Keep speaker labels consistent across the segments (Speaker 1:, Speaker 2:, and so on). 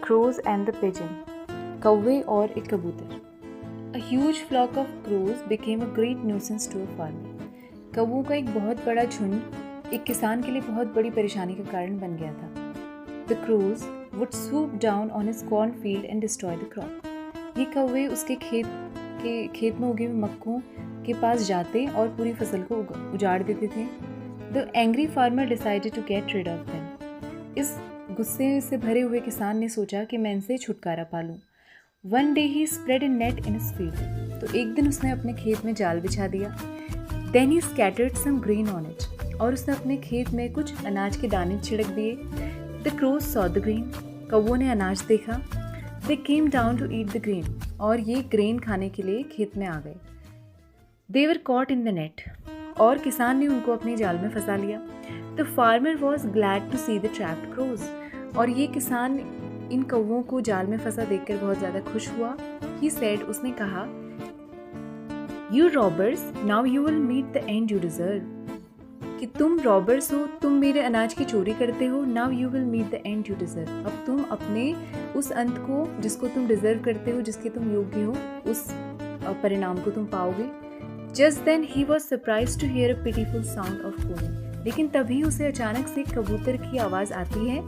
Speaker 1: crows and the pigeon. कौवे और एक कबूतर. A huge flock of crows became a great nuisance to a farmer. कौवों का एक बहुत बड़ा झुंड एक किसान के लिए बहुत बड़ी परेशानी का कारण बन गया था. The crows would swoop down on his cornfield and destroy the crop. ये कौवे उसके खेत में उगे हुए मक्कों के पास जाते और पूरी फसल को उजाड़ देते थे. The angry farmer decided to get rid of them. इस गुस्से से भरे हुए किसान ने सोचा कि मैं इनसे छुटकारा पा लूं. One day he spread a net in his field. तो एक दिन उसने अपने खेत में जाल बिछा दिया. Then he scattered some grain on it. और उसने अपने खेत में कुछ अनाज के दाने छिड़क दिए. The crows saw the grain. कौवों ने अनाज देखा. They came down to eat the grain. और ये ग्रेन खाने के लिए खेत में आ गए. They were caught in the net. और किसान ने उनको अपने जाल में फंसा लिया. The farmer was glad to see the trapped crows. और ये किसान इन कौवों को जाल में फंसा देखकर बहुत ज़्यादा खुश हुआ. He said, उसने कहा, You robbers, now you will meet the end you deserve. कि तुम रॉबर्स हो, तुम मेरे अनाज की चोरी करते हो. Now you will meet the end you deserve. अब तुम अपने उस अंत को जिसको तुम डिजर्व करते हो, जिसके तुम योग्य हो, उस परिणाम को तुम पाओगे. Just then he was surprised to hear a pitiful sound of cooing. लेकिन तभी उसे अचानक से कबूतर की आवाज़ आती है.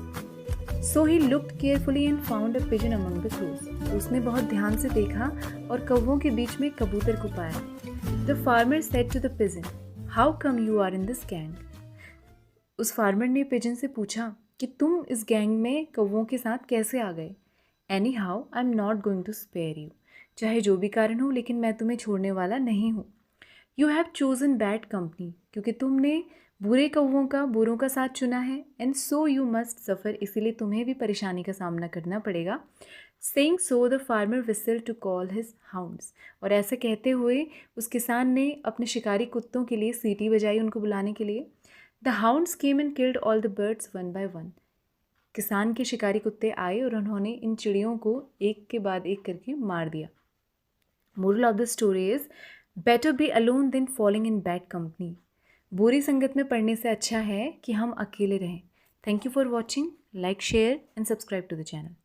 Speaker 1: So he looked carefully and found a pigeon among the crows. तो उसने बहुत ध्यान से देखा और कौवों के बीच में कबूतर को पाया. The farmer said to the pigeon, How come you are in this gang? उस फार्मर ने पिजन से पूछा कि तुम इस गैंग में कौवों के साथ कैसे आ गए. Anyhow, I'm not going to spare you. चाहे जो भी कारण हो, लेकिन मैं तुम्हें छोड़ने वाला नहीं हूँ. You have chosen bad company. क्योंकि तुमने बुरे कौवों का बुरों का साथ चुना है. And so you must suffer. इसीलिए तुम्हें भी परेशानी का सामना करना पड़ेगा. Saying so, the farmer whistled to call his hounds. और ऐसा कहते हुए उस किसान ने अपने शिकारी कुत्तों के लिए सीटी बजाई उनको बुलाने के लिए. The hounds came and killed all the birds one by one. किसान के शिकारी कुत्ते आए और उन्होंने इन चिड़ियों को एक के बाद एक करके मार दिया. Moral of the story is, better be alone than falling in bad company. बुरी संगत में पड़ने से अच्छा है कि हम अकेले रहें. Thank you for watching. Like, share and subscribe to the channel.